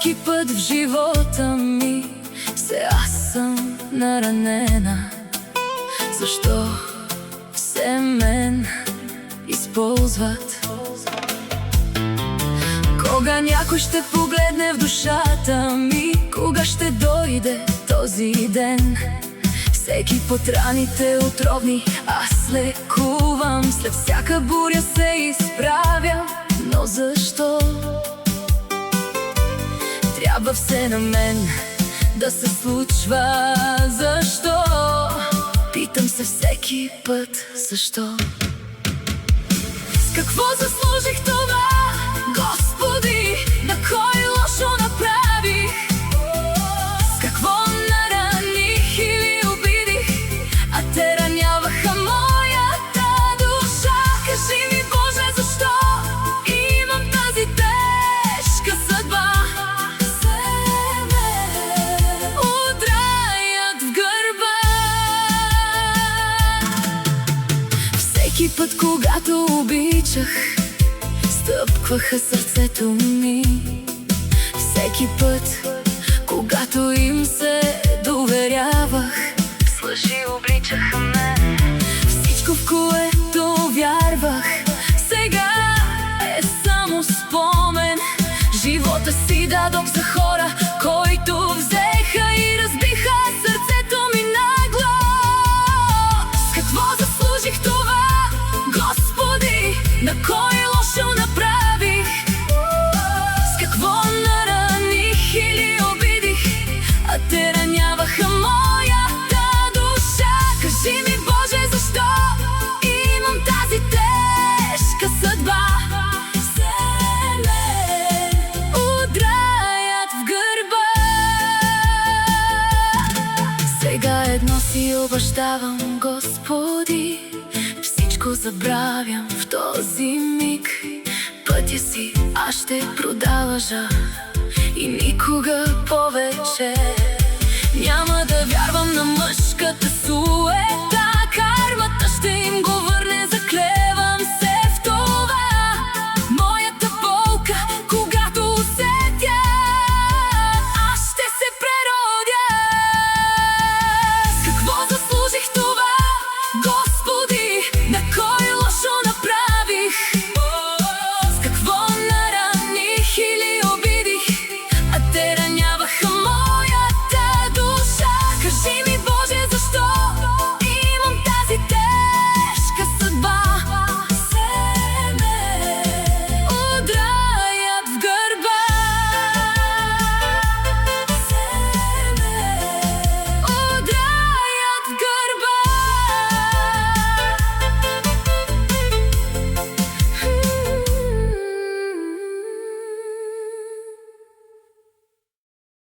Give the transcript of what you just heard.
Всеки път в живота ми аз съм наранена. Защо все мен използват? Кога някой ще погледне в душата ми? Кога ще дойде този ден? Всеки път раните отровни аз лекувам. След всяка буря се изправям. Но защо трябва все на мен да се случва? Защо? Питам се всеки път защо. С какво заслужих това, Господи? На кой лошо направих? С какво нараних или обидих, а те раняваха моята душа? Кажи ми, Боже, защо имам тази тежка съдба? Удраят в гърба. Всеки път, когато обичах, стъпкваха сърцето ми. Всеки път, когато им се доверявах, с лъжи обличаха ме. Всичко, в което вярвах, сега е само спомен. Живота си дадох за хора, които взеха и разбиха сърцето ми нагло. С какво заслужих това, Господи? На кой лошо направих? С какво нараних или обидих, а те раняваха моята душа? Кажи ми, Боже, защо имам тази тежка съдба? Удраят в гърба. Сега едно си обещавам, Господи, всичко забравям в този миг. Пътя си аз ще продължа и никога повече няма да вярвам на мъжката суета.